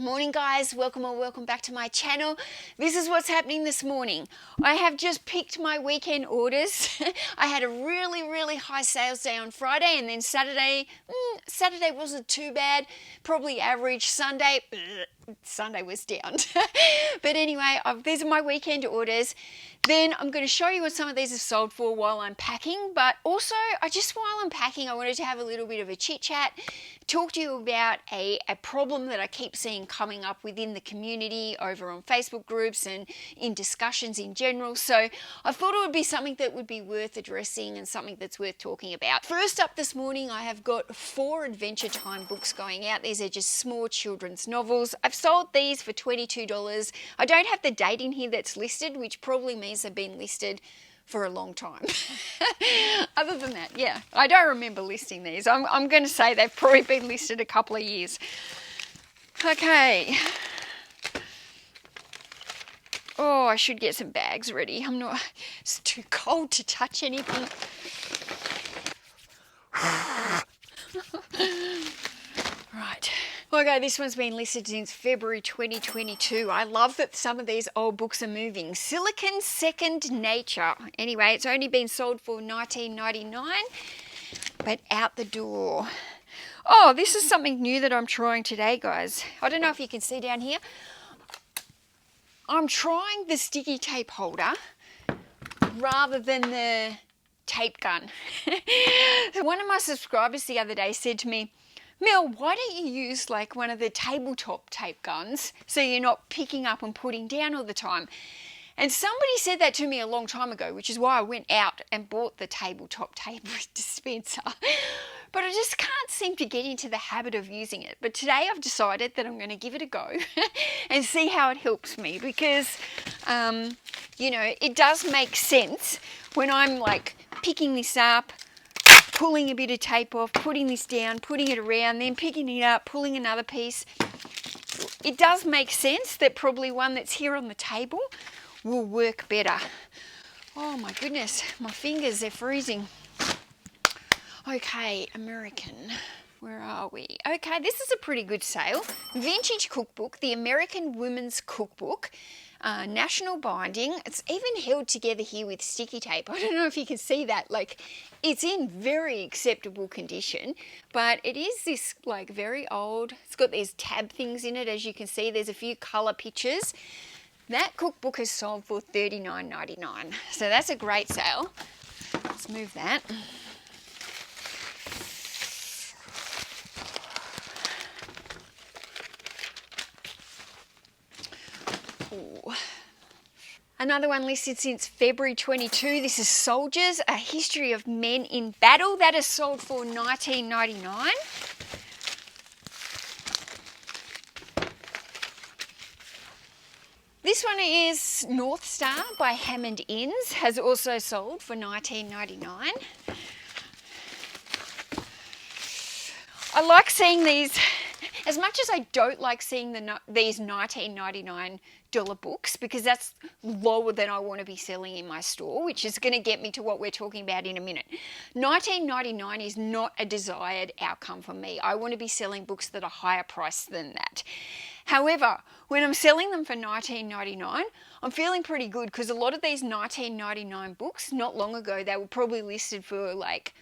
Morning guys, welcome back to my channel. This is what's happening this morning. I have just picked my weekend orders. I had a really high sales day on Friday, and then Saturday wasn't too bad, probably average. Sunday was down. But anyway, these are my weekend orders. Then I'm going to show you what some of these have sold for while I'm packing, but also while I'm packing, I wanted to have a little bit of a chit chat, talk to you about a problem that I keep seeing coming up within the community over on Facebook groups and in discussions in general. So I thought it would be something that would be worth addressing and something that's worth talking about. First up this morning, I have got 4 Adventure Time books going out. These are just small children's novels. I've sold these for $22. I don't have the date in here that's listed, which probably means they've been listed for a long time. Other than that, yeah, I don't remember listing these. I'm going to say they've probably been listed a couple of years. Okay. Oh, I should get some bags ready. It's too cold to touch anything. Right. Okay, this one's been listed since February 2022. I love that some of these old books are moving. Silicon Second Nature. Anyway, it's only been sold for $19.99, but out the door. Oh, this is something new that I'm trying today, guys. I don't know if you can see down here. I'm trying the sticky tape holder rather than the tape gun. One of my subscribers the other day said to me, Mel, why don't you use like one of the tabletop tape guns so you're not picking up and putting down all the time? And somebody said that to me a long time ago, which is why I went out and bought the tabletop tape dispenser. But I just can't seem to get into the habit of using it. But today I've decided that I'm going to give it a go and see how it helps me, because, it does make sense when I'm like picking this up, pulling a bit of tape off, putting this down, putting it around, then picking it up, pulling another piece. It does make sense that probably one that's here on the table will work better. Oh my goodness, my fingers, they're freezing. Okay, American. Where are we? Okay, this is a pretty good sale. Vintage Cookbook, the American Women's Cookbook. National binding. It's even held together here with sticky tape. I don't know if you can see that. Like, it's in very acceptable condition, but it is this like very old. It's got these tab things in it, as you can see. There's a few color pictures. That cookbook has sold for $39.99. So that's a great sale. Let's move that. Ooh. Another one listed since February 22. This is Soldiers, A History of Men in Battle. That is sold for $19.99. This one is North Star by Hammond Innes. Has also sold for $19.99. I like seeing these. As much as I don't like seeing these $19.99 books, because that's lower than I want to be selling in my store, which is going to get me to what we're talking about in a minute. $19.99 is not a desired outcome for me. I want to be selling books that are higher priced than that. However, when I'm selling them for $19.99, I'm feeling pretty good, because a lot of these $19.99 books, not long ago, they were probably listed for like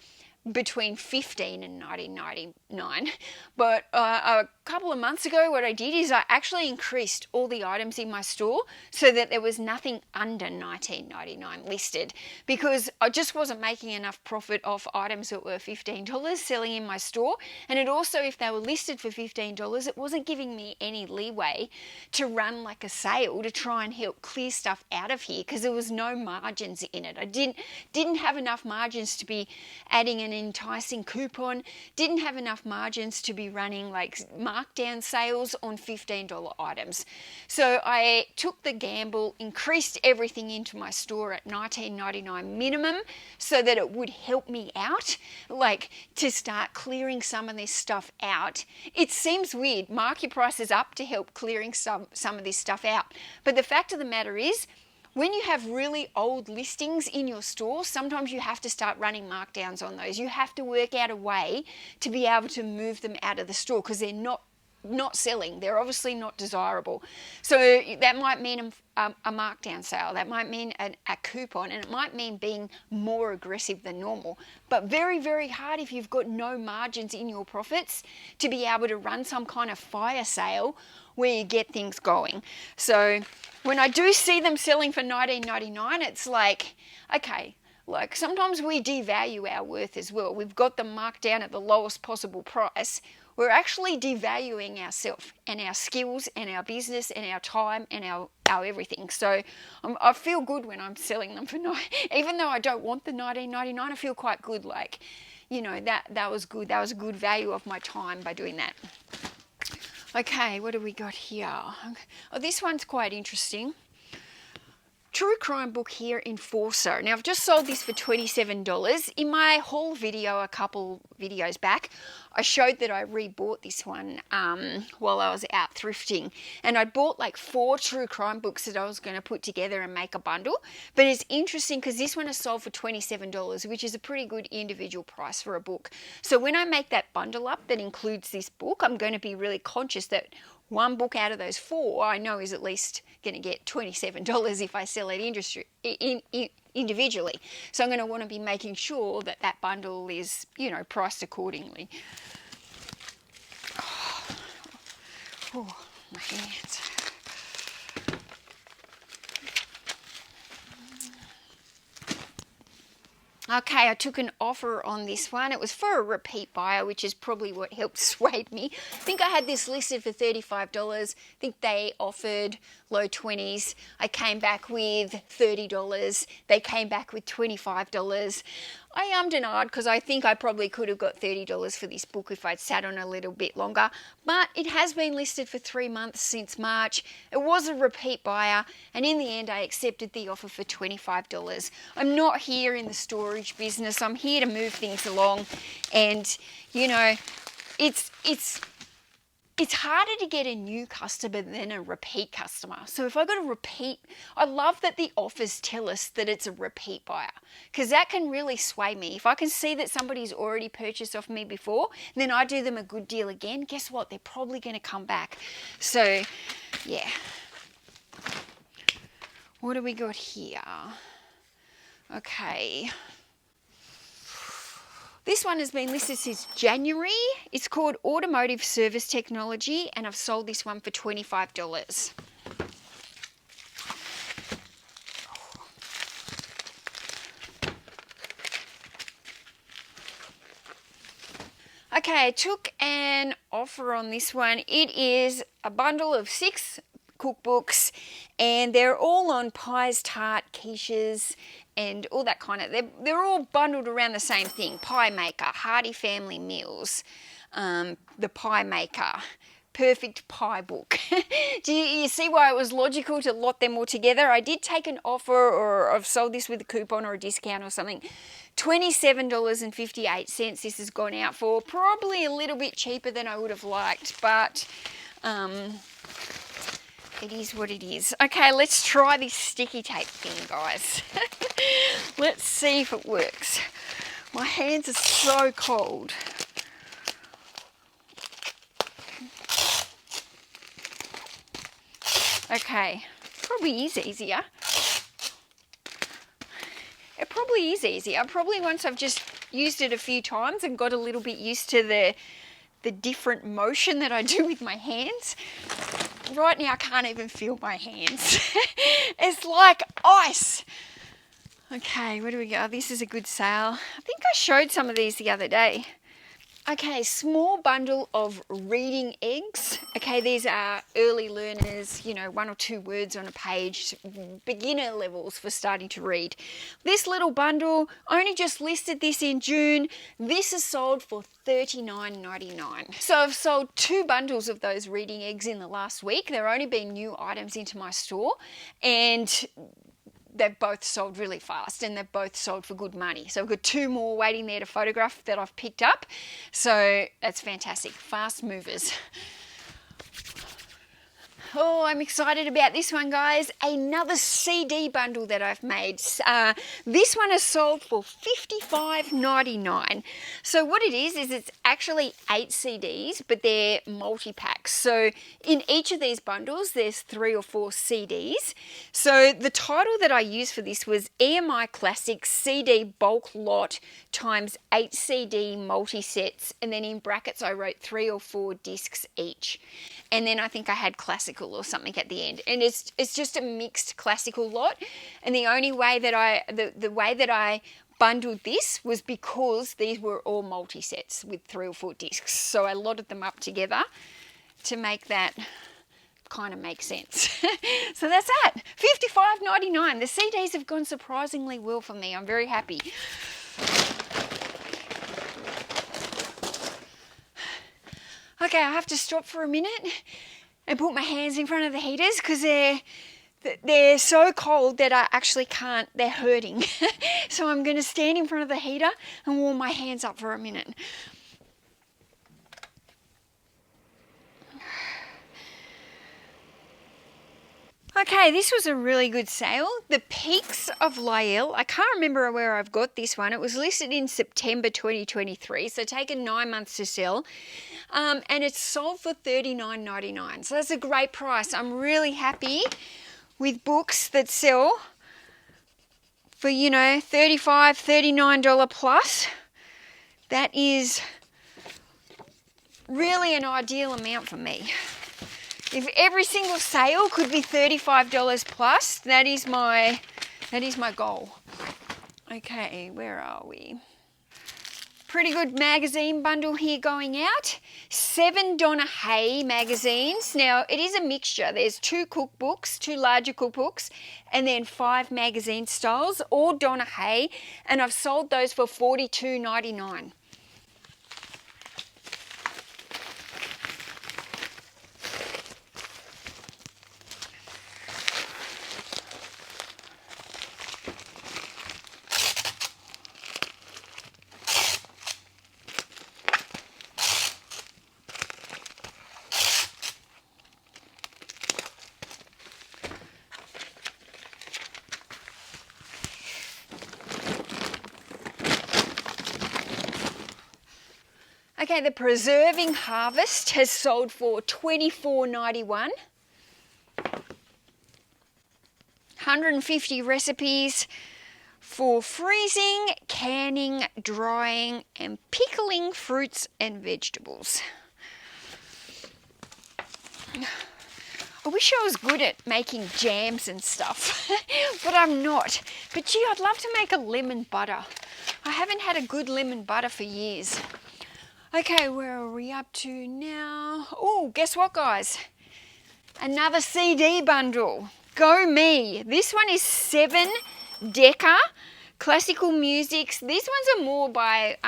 between $15 and $19.99. But a couple of months ago, what I did is I actually increased all the items in my store so that there was nothing under $19.99 listed, because I just wasn't making enough profit off items that were $15 selling in my store. And it also, if they were listed for $15, it wasn't giving me any leeway to run like a sale to try and help clear stuff out of here, because there was no margins in it. I didn't have enough margins to be adding an enticing coupon, didn't have enough margins to be running like markdown sales on $15 items. So I took the gamble, increased everything into my store at $19.99 minimum so that it would help me out, like to start clearing some of this stuff out. It seems weird, mark your prices up to help clearing some of this stuff out. But the fact of the matter is, when you have really old listings in your store, sometimes you have to start running markdowns on those. You have to work out a way to be able to move them out of the store, because they're not not selling. They're obviously not desirable. So that might mean a markdown sale. That might mean a coupon, and it might mean being more aggressive than normal. But very, very hard if you've got no margins in your profits to be able to run some kind of fire sale where you get things going. So when I do see them selling for $19.99, it's like, okay, like sometimes we devalue our worth as well. We've got them marked down at the lowest possible price. We're actually devaluing ourselves and our skills and our business and our time and our everything. So I feel good when I'm selling them for even though I don't want the $19.99, I feel quite good. Like, you know, that was good. That was a good value of my time by doing that. Okay, what do we got here? Oh, this one's quite interesting. True crime book here, Enforcer. Now, I've just sold this for $27. In my haul video a couple videos back, I showed that I rebought this one while I was out thrifting. And I bought like 4 true crime books that I was going to put together and make a bundle. But it's interesting because this one is sold for $27, which is a pretty good individual price for a book. So when I make that bundle up that includes this book, I'm going to be really conscious that one book out of those 4 I know is at least going to get $27 if I sell it individually. So I'm going to want to be making sure that that bundle is, you know, priced accordingly. Oh, my hands. Okay, I took an offer on this one. It was for a repeat buyer, which is probably what helped sway me. I think I had this listed for $35. I think they offered low 20s. I came back with $30. They came back with $25. I ummed and ahed because I think I probably could have got $30 for this book if I'd sat on a little bit longer. But it has been listed for 3 months since March. It was a repeat buyer, and in the end I accepted the offer for $25. I'm not here in the storage business. I'm here to move things along, and you know, it's harder to get a new customer than a repeat customer. So if I got a repeat, I love that the offers tell us that it's a repeat buyer, because that can really sway me. If I can see that somebody's already purchased off me before, then I do them a good deal again, guess what? They're probably going to come back. So yeah. What do we got here? Okay. This one has been listed since January. It's called Automotive Service Technology, and I've sold this one for $25. Okay, I took an offer on this one. It is a bundle of 6 cookbooks, and they're all on pies, tart, quiches, and all that kind of, they're all bundled around the same thing. Pie Maker, Hearty Family Meals, The Pie Maker, Perfect Pie Book. Do you see why it was logical to lot them all together? I did take an offer, or I've sold this with a coupon or a discount or something. $27.58 this has gone out for. Probably a little bit cheaper than I would have liked, but it is what it is. Okay, let's try this sticky tape thing, guys. Let's see if it works. My hands are so cold. Okay, probably is easier. It probably is easier. Probably once I've just used it a few times and got a little bit used to the different motion that I do with my hands. Right now I can't even feel my hands. It's like ice. Okay, where do we go? This is a good sale. I think I showed some of these the other day. Okay, small bundle of reading eggs. Okay, these are early learners, you know, 1 or 2 words on a page, beginner levels for starting to read. This little bundle, only just listed this in June. This is sold for $39.99. So I've sold 2 bundles of those reading eggs in the last week. There have only been new items into my store, and they've both sold really fast, and they've both sold for good money. So I've got 2 more waiting there to photograph that I've picked up. So that's fantastic. Fast movers. Oh, I'm excited about this one, guys. Another CD bundle that I've made. This one is sold for $55.99. So what it is it's actually 8 CDs, but they're multi-packs. So in each of these bundles, there's 3 or 4 CDs. So the title that I used for this was EMI Classic CD Bulk Lot times 8 CD multi-sets. And then in brackets, I wrote 3 or 4 discs each. And then I think I had classical or something at the end. And it's just a mixed classical lot. And the only way that the way that I bundled this was because these were all multi-sets with 3 or 4 discs. So I lotted them up together to make that kind of make sense. So that's that. $55.99. The CDs have gone surprisingly well for me. I'm very happy. Okay, I have to stop for a minute and put my hands in front of the heaters because they're so cold that I actually can't, they're hurting. So I'm going to stand in front of the heater and warm my hands up for a minute. Okay, this was a really good sale. The Peaks of Lyell. I can't remember where I've got this one. It was listed in September 2023, so taken 9 months to sell. And it's sold for $39.99. So that's a great price. I'm really happy with books that sell for, $35, $39 plus. That is really an ideal amount for me. If every single sale could be $35 plus, that is my goal. Okay, where are we? Pretty good magazine bundle here going out. 7 Donna Hay magazines. Now, it is a mixture. There's 2 cookbooks, 2 larger cookbooks, and then 5 magazine styles, all Donna Hay, and I've sold those for $42.99. Okay, the Preserving Harvest has sold for $24.91. 150 recipes for freezing, canning, drying, and pickling fruits and vegetables. I wish I was good at making jams and stuff, but I'm not. But gee, I'd love to make a lemon butter. I haven't had a good lemon butter for years. Okay, where are we up to now? Oh, guess what, guys? Another CD bundle. Go me. This one is 7 Decca classical musics. These ones are more by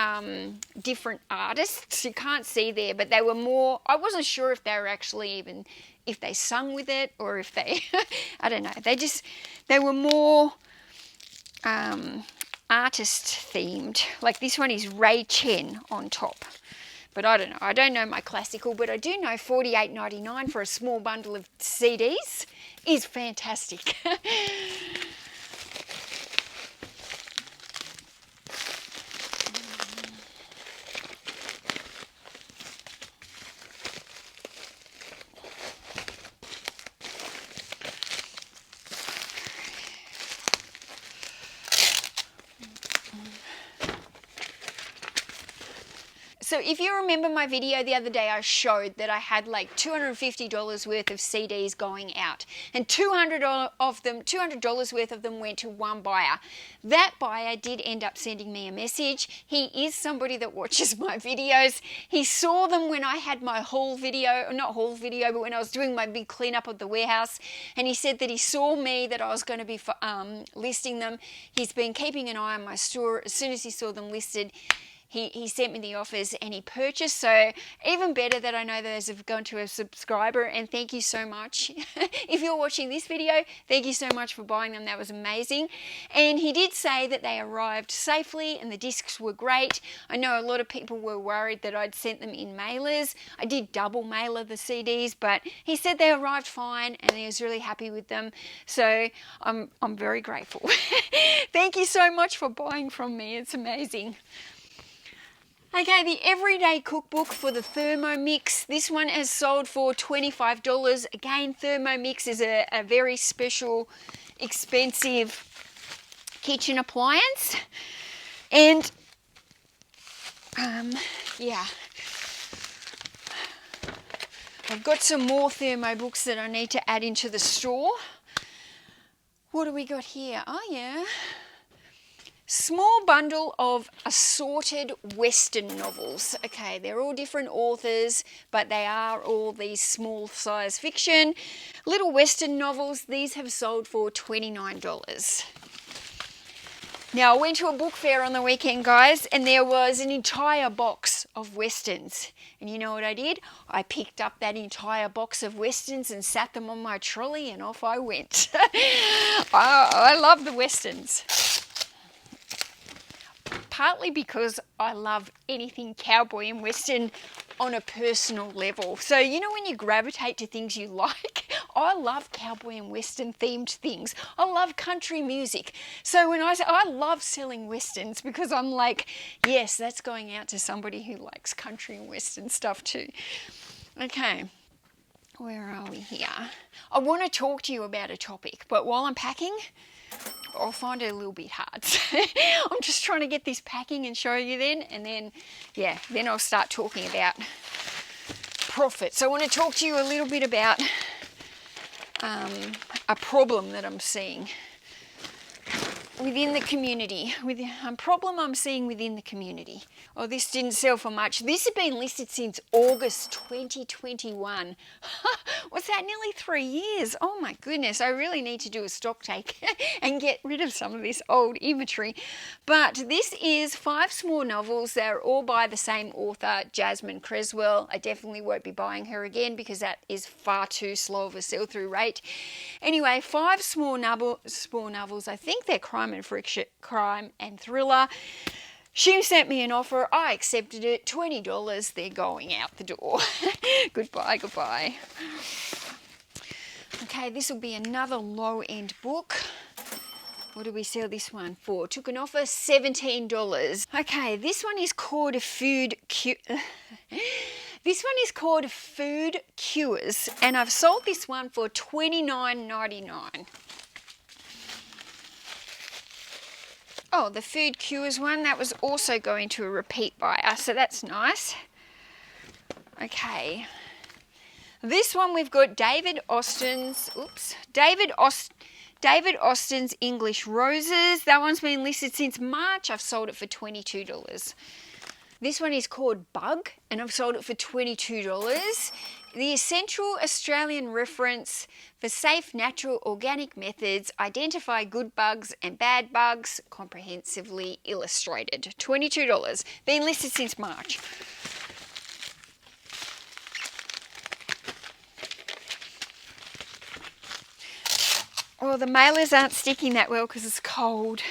different artists. You can't see there, but they were more, I wasn't sure if they were actually even, if they sung with it or if they, I don't know. They were more artist themed. Like this one is Ray Chen on top. But I don't know. I don't know my classical, but I do know $48.99 for a small bundle of CDs is fantastic. So if you remember my video the other day, I showed that I had like $250 worth of CDs going out, and $200 worth of them went to one buyer. That buyer did end up sending me a message. He is somebody that watches my videos. He saw them when I had my haul video, not haul video, but when I was doing my big cleanup of the warehouse, and he said that he saw me, that I was going to be listing them. He's been keeping an eye on my store. As soon as he saw them listed, he sent me the offers and he purchased. So even better that I know those have gone to a subscriber, and thank you so much. If you're watching this video, thank you so much for buying them. That was amazing. And he did say that they arrived safely and the discs were great. I know a lot of people were worried that I'd sent them in mailers. I did double mailer the CDs, but he said they arrived fine and he was really happy with them. So I'm very grateful. Thank you so much for buying from me. It's amazing. Okay, the Everyday Cookbook for the Thermomix. This one has sold for $25. Again, Thermomix is a very special, expensive kitchen appliance. And, yeah. I've got some more Thermo books that I need to add into the store. What do we got here? Oh, yeah. Small bundle of assorted Western novels. Okay, they're all different authors, but they are all these small size fiction. Little Western novels, these have sold for $29. Now, I went to a book fair on the weekend, guys, and there was an entire box of Westerns. And you know what I did? I picked up that entire box of Westerns and sat them on my trolley and off I went. I love the Westerns. Partly because I love anything cowboy and Western on a personal level. So, you know when you gravitate to things you like? I love cowboy and Western themed things. I love country music. So when I say I love selling Westerns, because I'm like, yes, that's going out to somebody who likes country and Western stuff too. Okay, where are we here? I want to talk to you about a topic, but while I'm packing, I'll find it a little bit hard. I'm just trying to get this packing and show you then, and then, yeah, then I'll start talking about profit. So I want to talk to you a little bit about a problem that I'm seeing within the community, a problem I'm seeing within the community. Oh, this didn't sell for much. This has been listed since August 2021. What's that, nearly 3 years? Oh my goodness, I really need to do a stock take and get rid of some of this old inventory. But this is 5 small novels. They're all by the same author, Jasmine Creswell. I definitely won't be buying her again because that is far too slow of a sell-through rate. Anyway, 5 small novels. I think they're crime and thriller. She sent me an offer. I accepted it. $20. They're going out the door. Goodbye. Okay, this will be another low-end book. What did we sell this one for? Took an offer, $17. Okay, this one is called This one is called Food Cures, and I've sold this one for $29.99. Oh, the Food Cures one, that was also going to a repeat buyer, so that's nice. Okay. This one we've got David Austin's English Roses. That one's been listed since March. I've sold it for $22. This one is called Bug, and I've sold it for $22. The essential Australian reference for safe, natural, organic methods, identify good bugs and bad bugs, comprehensively illustrated. $22. Been listed since March. Well, the mailers aren't sticking that well because it's cold.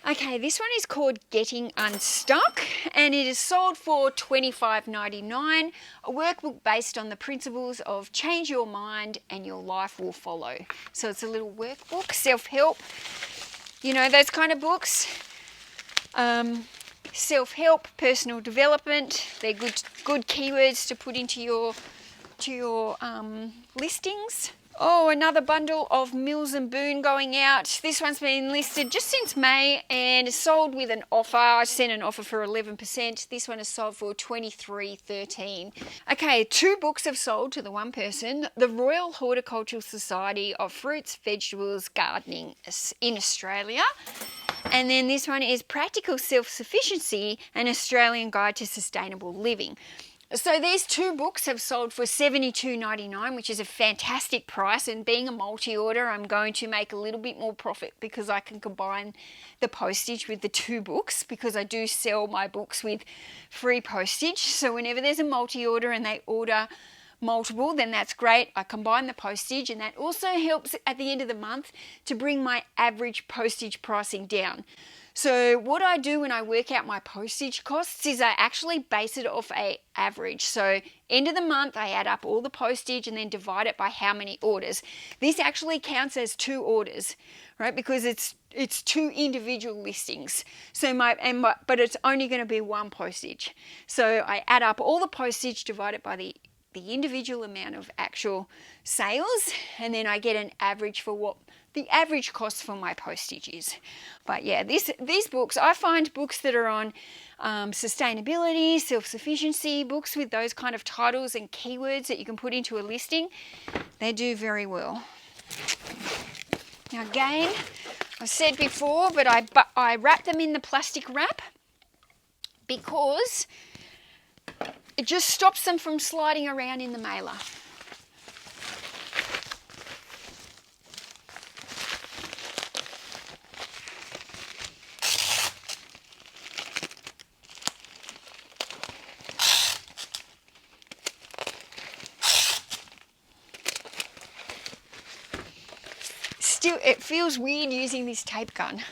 Okay, this one is called Getting Unstuck, and it is sold for $25.99, a workbook based on the principles of change your mind and your life will follow. So it's a little workbook, self-help, you know, those kind of books. Self-help, personal development, they're good keywords to put into your listings. Oh, another bundle of Mills and Boon going out. This one's been listed just since May and is sold with an offer. I sent an offer for 11%. This one is sold for $23.13. Okay, 2 books have sold to the one person. The Royal Horticultural Society of Fruits, Vegetables, Gardening in Australia. And then this one is Practical Self-Sufficiency, an Australian Guide to Sustainable Living. So these two books have sold for $72.99, which is a fantastic price. And being a multi-order, I'm going to make a little bit more profit because I can combine the postage with the two books, because I do sell my books with free postage. So whenever there's a multi-order and they order multiple, then that's great. I combine the postage, and that also helps at the end of the month to bring my average postage pricing down. So what I do when I work out my postage costs is I actually base it off a average. So end of the month, I add up all the postage and then divide it by how many orders. This actually counts as 2 orders, right? Because it's 2 individual listings. So but it's only going to be 1 postage. So I add up all the postage, divide it by the individual amount of actual sales, and then I get an average for what the average cost for my postage is. But yeah, these books, I find books that are on sustainability, self-sufficiency, books with those kind of titles and keywords that you can put into a listing, they do very well. Now again, I said before, but I wrap them in the plastic wrap because it just stops them from sliding around in the mailer. Still, it feels weird using this tape gun.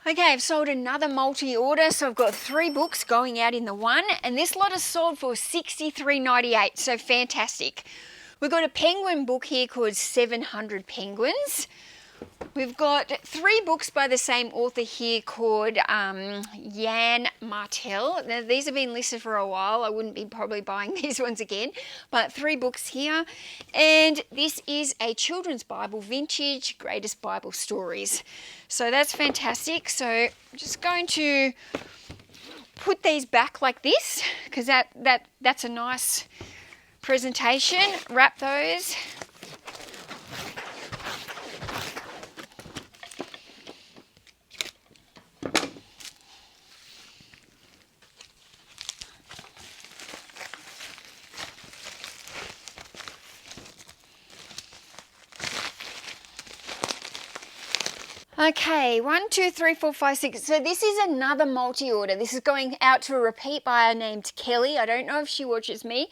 Okay, I've sold another multi-order, so I've got 3 books going out in the one, and this lot is sold for $63.98, so fantastic. We've got a penguin book here called 700 Penguins. We've got 3 books by the same author here called Yann Martel. Now, these have been listed for a while. I wouldn't be probably buying these ones again, but 3 books here. And this is a children's Bible, vintage greatest Bible stories. So that's fantastic. So I'm just going to put these back like this because that's a nice presentation. Wrap those. Okay, 1, 2, 3, 4, 5, 6. So this is another multi-order. This is going out to a repeat buyer named Kelly. I don't know if she watches me,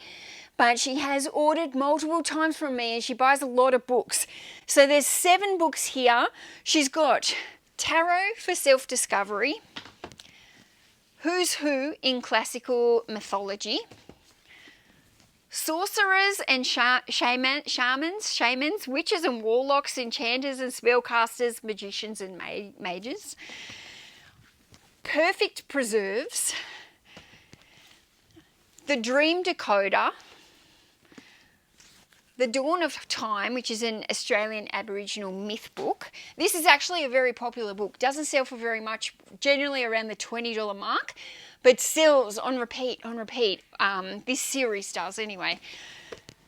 but she has ordered multiple times from me and she buys a lot of books. So there's 7 books here. She's got Tarot for Self-Discovery, Who's Who in Classical Mythology, Sorcerers and shamans, witches and warlocks, enchanters and spellcasters, magicians and mages, Perfect Preserves, The Dream Decoder, The Dawn of Time, which is an Australian Aboriginal myth book. This is actually a very popular book. Doesn't sell for very much, generally around the $20 mark, but sells on repeat. This series does anyway.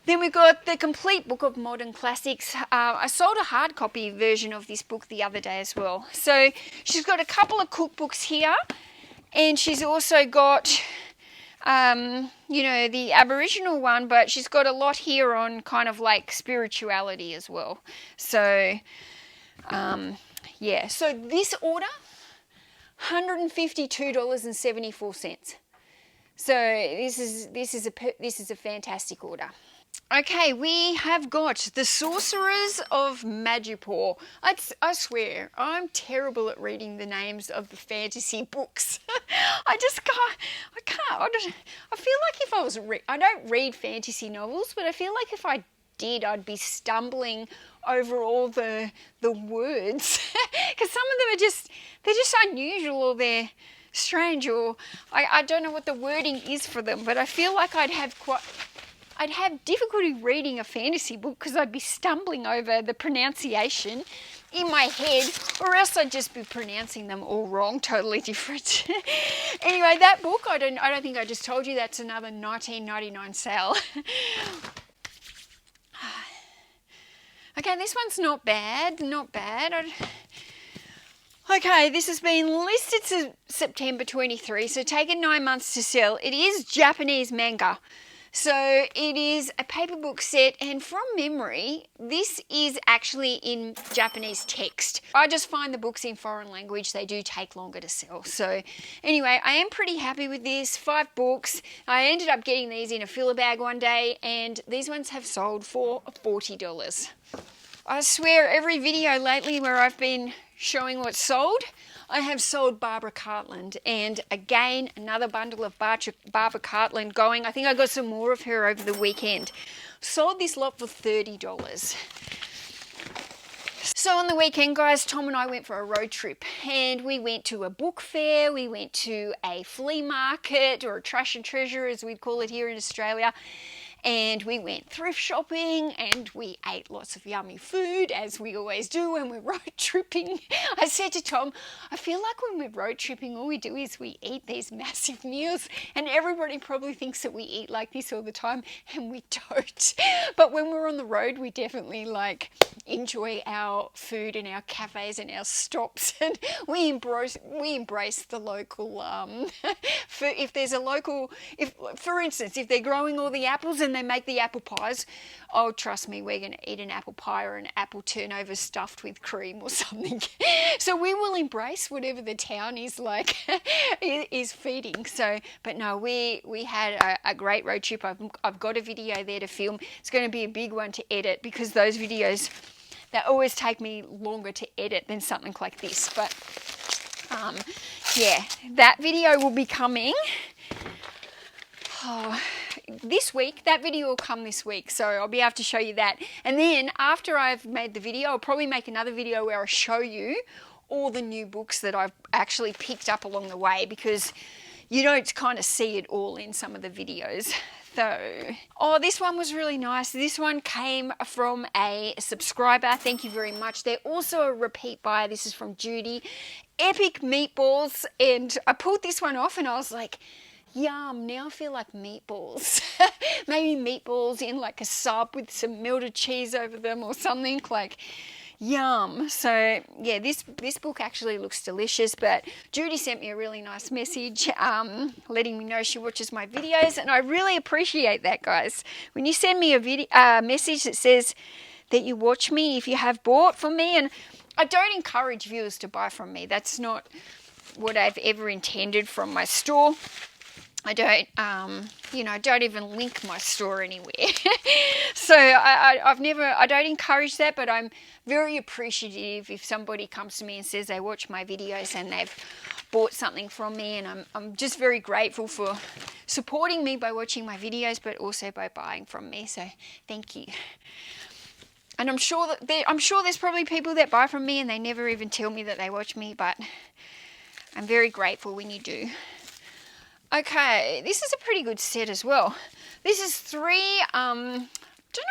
Then we've got the complete book of modern classics. I sold a hard copy version of this book the other day as well. So she's got a couple of cookbooks here, and she's also got the Aboriginal one, but she's got a lot here on kind of like spirituality as well. So, yeah. So this order, $152.74. So this is a fantastic order. Okay, we have got The Sorcerers of Madripoor. I swear, I'm terrible at reading the names of the fantasy books. I feel like if I was, I don't read fantasy novels, but I feel like if I did, I'd be stumbling over all the words. Because some of them they're just unusual, or they're strange, or I don't know what the wording is for them, but I feel like I'd have difficulty reading a fantasy book because I'd be stumbling over the pronunciation in my head, or else I'd just be pronouncing them all wrong, totally different. Anyway, that book, I don't think I just told you, that's another $19.99 sale. Okay, this one's not bad. Okay, this has been listed to September 23, so taken 9 months to sell. It is Japanese manga. So it is a paper book set, and from memory, this is actually in Japanese text. I just find the books in foreign language, they do take longer to sell. So anyway, I am pretty happy with this. 5 books. I ended up getting these in a filler bag one day, and these ones have sold for $40. I swear every video lately where I've been showing what's sold, I have sold Barbara Cartland, and again another bundle of Barbara Cartland going. I think I got some more of her over the weekend. Sold this lot for $30. So on the weekend, guys, Tom and I went for a road trip, and we went to a book fair, we went to a flea market, or a trash and treasure as we'd call it here in Australia. And we went thrift shopping, and we ate lots of yummy food, as we always do when we're road tripping. I said to Tom, I feel like when we're road tripping, all we do is we eat these massive meals, and everybody probably thinks that we eat like this all the time, and we don't. But when we're on the road, we definitely enjoy our food and our cafes and our stops, and we embrace the local if there's a local, if for instance, if they're growing all the apples and they make the apple pies, oh trust me, we're going to eat an apple pie or an apple turnover stuffed with cream or something. So we will embrace whatever the town is is feeding. So but no, we had a great road trip. I've got a video there to film. It's going to be a big one to edit, because those videos, they always take me longer to edit than something like this. But yeah, that video will be coming this week. That video will come this week, so I'll be able to show you that. And then after I've made the video, I'll probably make another video where I show you all the new books that I've actually picked up along the way, because you don't kind of see it all in some of the videos. So, oh, this one was really nice. This one came from a subscriber. Thank you very much. They're also a repeat buyer. This is from Judy. Epic meatballs. And I pulled this one off and I was like, yum, now I feel like meatballs. Maybe meatballs in like a sub with some melted cheese over them or something, like yum. So yeah, this book actually looks delicious. But Judy sent me a really nice message letting me know she watches my videos, and I really appreciate that, guys. When you send me a message that says that you watch me, if you have bought from me, and I don't encourage viewers to buy from me. That's not what I've ever intended from my store. I don't, don't even link my store anywhere. So I don't encourage that, but I'm very appreciative if somebody comes to me and says they watch my videos and they've bought something from me, and I'm just very grateful for supporting me by watching my videos, but also by buying from me. So thank you. And I'm sure there's probably people that buy from me and they never even tell me that they watch me, but I'm very grateful when you do. Okay, this is a pretty good set as well. This is 3, I don't know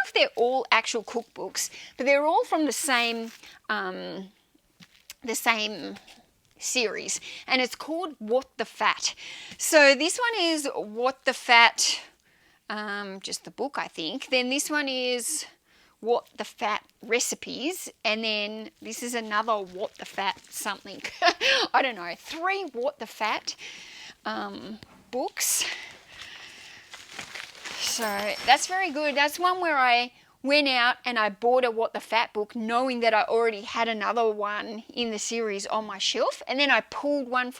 if they're all actual cookbooks, but they're all from the same series, and it's called What the Fat. So this one is What the Fat, just the book, I think. Then this one is What the Fat recipes, and then this is another What the Fat something. I don't know, 3 What the Fat books. So that's very good. That's one where I went out and I bought a What the Fat book, knowing that I already had another one in the series on my shelf, and then I pulled one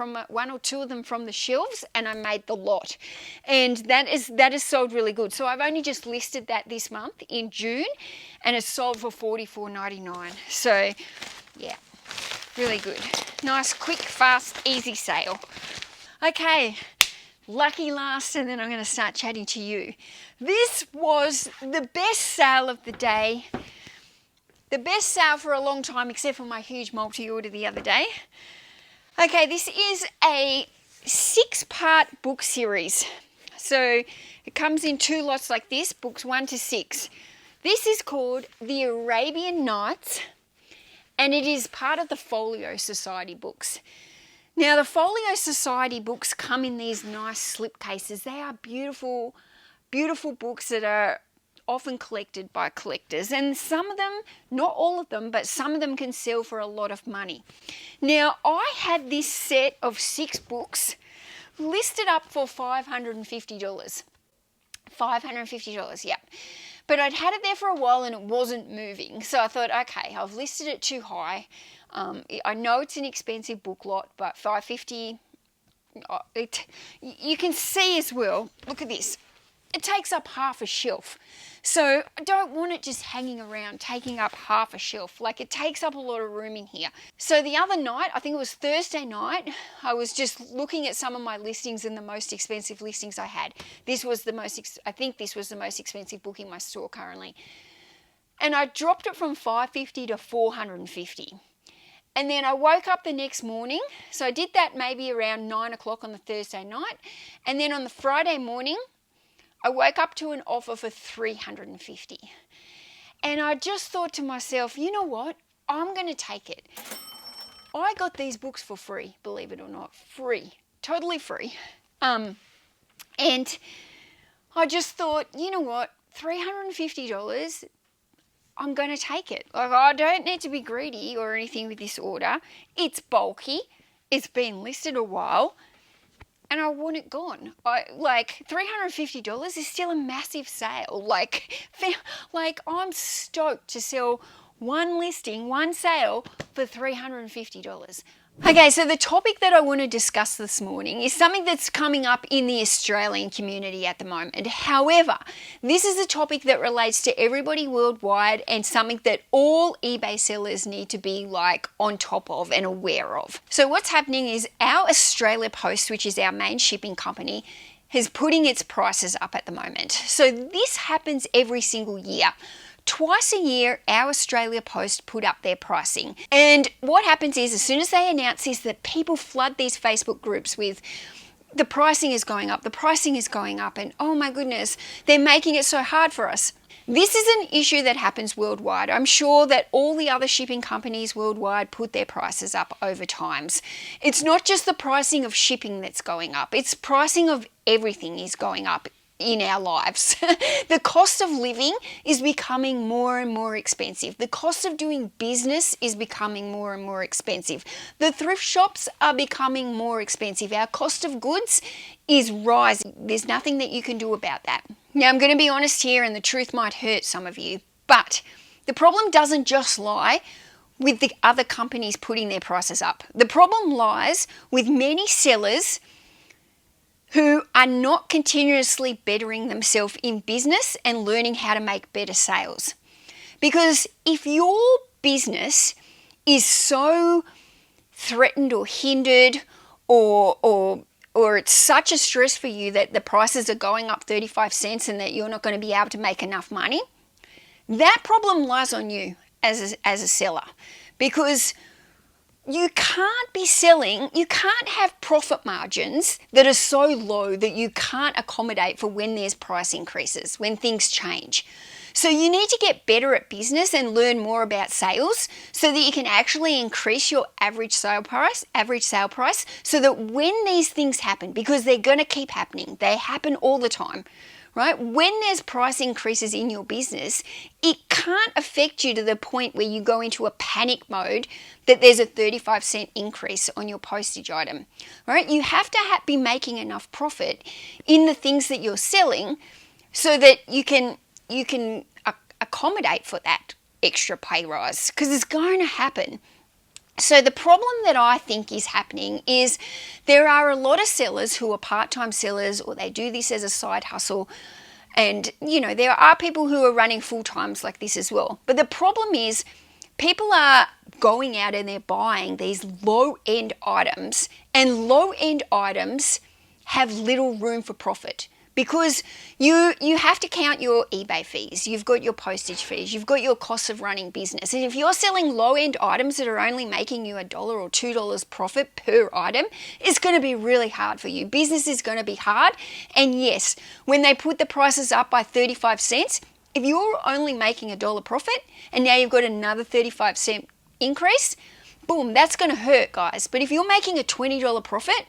or two of them from the shelves and I made the lot, and that is sold really good. So I've only just listed that this month in June, and it's sold for $44.99. So yeah, really good. Nice, quick, fast, easy sale. Okay, lucky last, and then I'm going to start chatting to you. This was the best sale of the day. The best sale for a long time, except for my huge multi-order the other day. Okay, this is a 6-part book series. So it comes in 2 lots like this, books 1 to 6. This is called The Arabian Nights, and it is part of the Folio Society books. Now, the Folio Society books come in these nice slipcases. They are beautiful, beautiful books that are often collected by collectors, and some of them, not all of them, but some of them can sell for a lot of money. Now, I had this set of 6 books listed up for $550. $550, yep. But I'd had it there for a while and it wasn't moving. So I thought, okay, I've listed it too high. I know it's an expensive book lot, but $550, you can see as well, look at this. It takes up half a shelf. So I don't want it just hanging around, taking up half a shelf. Like, it takes up a lot of room in here. So the other night, I think it was Thursday night, I was just looking at some of my listings and the most expensive listings I had. This was the most, I think this was the most expensive book in my store currently. And I dropped it from $550 to $450. And then I woke up the next morning. So I did that maybe around 9 o'clock on the Thursday night. And then on the Friday morning, I woke up to an offer for $350. And I just thought to myself, you know what? I'm going to take it. I got these books for free, believe it or not. Free. Totally free. And I just thought, you know what? $350, I'm going to take it. Like, I don't need to be greedy or anything with this order. It's bulky. It's been listed a while. And I want it gone. Like, $350 is still a massive sale. Like, I'm stoked to sell one listing, one sale for $350. Okay, so the topic that I want to discuss this morning is something that's coming up in the Australian community at the moment. However, this is a topic that relates to everybody worldwide and something that all eBay sellers need to be like on top of and aware of. So what's happening is our Australia Post, which is our main shipping company, is putting its prices up at the moment. So this happens every single year. Twice a year, our Australia Post put up their pricing. And what happens is, as soon as they announce this, that people flood these Facebook groups with, the pricing is going up, the pricing is going up, and oh my goodness, they're making it so hard for us. This is an issue that happens worldwide. I'm sure that all the other shipping companies worldwide put their prices up over times. It's not just the pricing of shipping that's going up, it's pricing of everything is going up in our lives. The cost of living is becoming more and more expensive. The cost of doing business is becoming more and more expensive. The thrift shops are becoming more expensive. Our cost of goods is rising. There's nothing that you can do about that. Now, I'm going to be honest here, and the truth might hurt some of you, but the problem doesn't just lie with the other companies putting their prices up. The problem lies with many sellers who are not continuously bettering themselves in business and learning how to make better sales. Because if your business is so threatened or hindered or it's such a stress for you that the prices are going up 35 cents and that you're not going to be able to make enough money, that problem lies on you as a seller. Because you can't be selling, you can't have profit margins that are so low that you can't accommodate for when there's price increases, when things change. So you need to get better at business and learn more about sales so that you can actually increase your average sale price, so that when these things happen, because they're going to keep happening, they happen all the time, right? When there's price increases in your business, it can't affect you to the point where you go into a panic mode that there's a 35-cent increase on your postage item, right? You have to be making enough profit in the things that you're selling so that you can accommodate for that extra pay rise, because it's going to happen. So the problem that I think is happening is there are a lot of sellers who are part-time sellers, or they do this as a side hustle. And, you know, there are people who are running full-times like this as well. But the problem is people are going out and they're buying these low-end items, and low-end items have little room for profit. Because you have to count your eBay fees, you've got your postage fees, you've got your costs of running business. And if you're selling low-end items that are only making you $1 or $2 profit per item, it's going to be really hard for you. Business is going to be hard. And yes, when they put the prices up by 35 cents, if you're only making $1 profit and now you've got another 35-cent increase, boom, that's going to hurt, guys. But if you're making a $20 profit,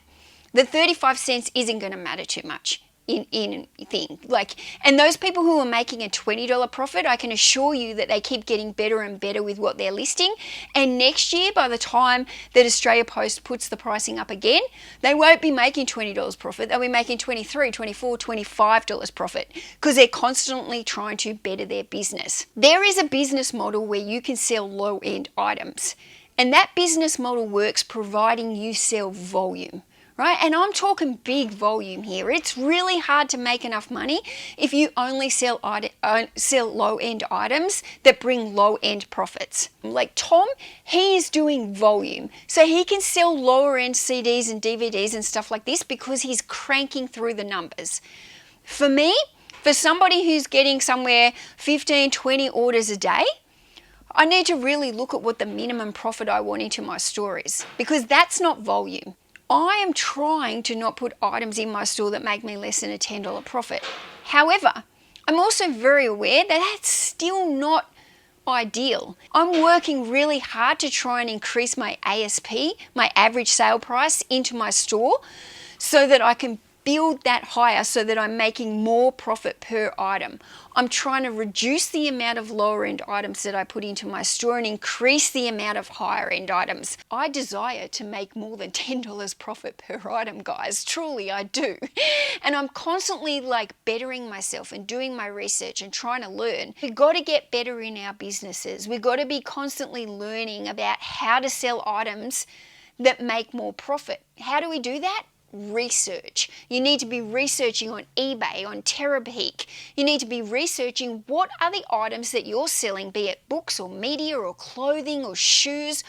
the 35 cents isn't going to matter too much. in thing. Like, and those people who are making a $20 profit, I can assure you that they keep getting better and better with what they're listing. And next year, by the time that Australia Post puts the pricing up again, they won't be making $20 profit. They'll be making $23, $24, $25 profit, because they're constantly trying to better their business. There is a business model where you can sell low-end items, and that business model works providing you sell volume. Right? And I'm talking big volume here. It's really hard to make enough money if you only sell low-end items that bring low-end profits. Like Tom, he is doing volume. So he can sell lower-end CDs and DVDs and stuff like this because he's cranking through the numbers. For me, for somebody who's getting somewhere 15, 20 orders a day, I need to really look at what the minimum profit I want into my store is, because that's not volume. I am trying to not put items in my store that make me less than a $10 profit. However, I'm also very aware that that's still not ideal. I'm working really hard to try and increase my ASP, my average sale price, into my store so that I can build that higher so that I'm making more profit per item. I'm trying to reduce the amount of lower end items that I put into my store and increase the amount of higher end items. I desire to make more than $10 profit per item, guys. Truly, I do. And I'm constantly like bettering myself and doing my research and trying to learn. We've got to get better in our businesses. We've got to be constantly learning about how to sell items that make more profit. How do we do that? Research. You need to be researching on eBay, on Terapeak. You need to be researching what are the items that you're selling, be it books or media or clothing or shoes.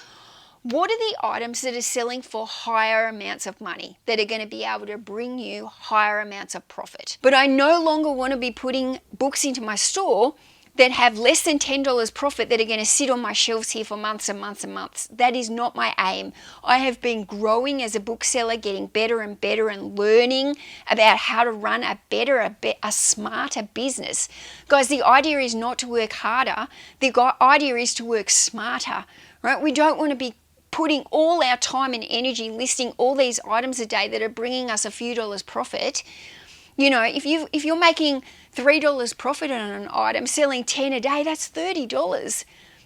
What are the items that are selling for higher amounts of money that are going to be able to bring you higher amounts of profit? But I no longer want to be putting books into my store that have less than $10 profit that are going to sit on my shelves here for months and months and months. That is not my aim. I have been growing as a bookseller, getting better and better and learning about how to run a better, a smarter business. Guys, the idea is not to work harder. The idea is to work smarter, right? We don't want to be putting all our time and energy listing all these items a day that are bringing us a few dollars profit. You know, if you're making $3 profit on an item, selling 10 a day, that's $30.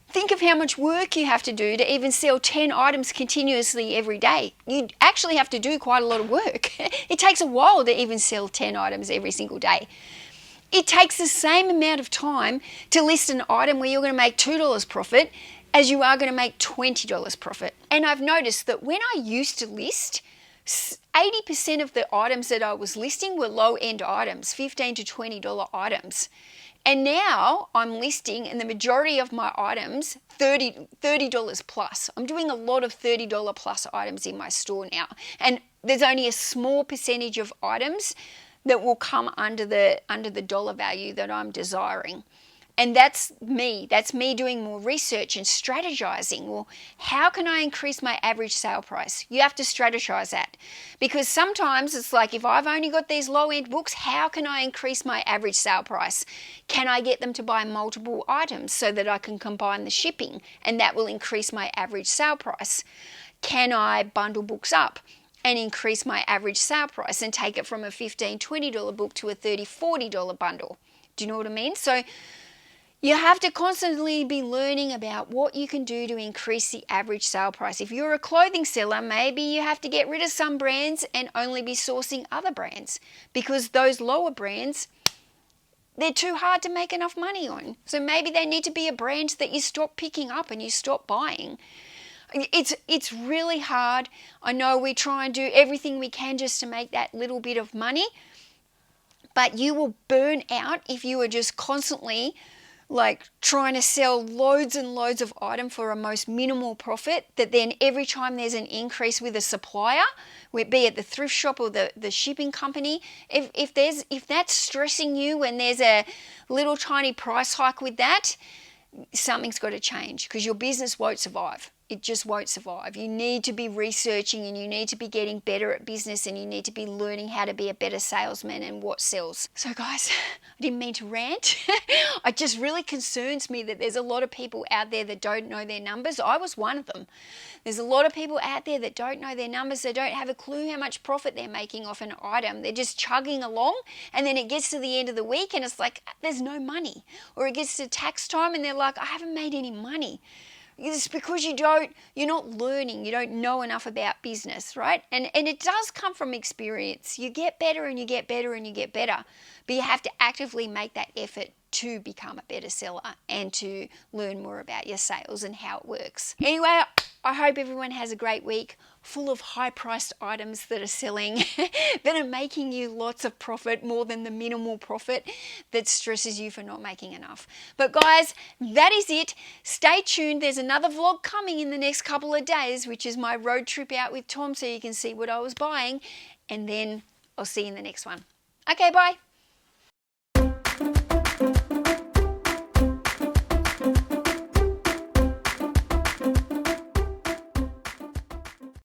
Think of how much work you have to do to even sell 10 items continuously every day. You actually have to do quite a lot of work. It takes a while to even sell 10 items every single day. It takes the same amount of time to list an item where you're going to make $2 profit as you are going to make $20 profit. And I've noticed that when I used to list, 80% of the items that I was listing were low-end items, $15 to $20 items. And now I'm listing, and the majority of my items, $30 plus. I'm doing a lot of $30 plus items in my store now. And there's only a small percentage of items that will come under the dollar value that I'm desiring. And that's me doing more research and strategizing. Well, how can I increase my average sale price? You have to strategize that, because sometimes it's like, if I've only got these low-end books, how can I increase my average sale price? Can I get them to buy multiple items so that I can combine the shipping, and that will increase my average sale price? Can I bundle books up and increase my average sale price and take it from a $15, $20 book to a $30, $40 bundle? Do you know what I mean? So you have to constantly be learning about what you can do to increase the average sale price. If you're a clothing seller, maybe you have to get rid of some brands and only be sourcing other brands, because those lower brands, they're too hard to make enough money on. So maybe they need to be a brand that you stop picking up and you stop buying. It's really hard. I know we try and do everything we can just to make that little bit of money, but you will burn out if you are just constantly like trying to sell loads and loads of item for a most minimal profit, that then every time there's an increase with a supplier, be it the thrift shop or the shipping company, if that's stressing you when there's a little tiny price hike with that, something's got to change, because your business won't survive. it just won't survive. You need to be researching, and you need to be getting better at business, and you need to be learning how to be a better salesman and what sells. So guys, I didn't mean to rant. It just really concerns me that there's a lot of people out there that don't know their numbers. I was one of them. There's a lot of people out there that don't know their numbers. They don't have a clue how much profit they're making off an item. They're just chugging along, and then it gets to the end of the week and it's like, there's no money. Or it gets to tax time and they're like, I haven't made any money. It's because you're not learning, you don't know enough about business, right? And it does come from experience. You get better and you get better and you get better, but you have to actively make that effort to become a better seller and to learn more about your sales and how it works. Anyway, I hope everyone has a great week full of high-priced items that are selling, that are making you lots of profit, more than the minimal profit that stresses you for not making enough. But guys, that is it. Stay tuned. There's another vlog coming in the next couple of days, which is my road trip out with Tom, so you can see what I was buying, and then I'll see you in the next one. Okay, bye.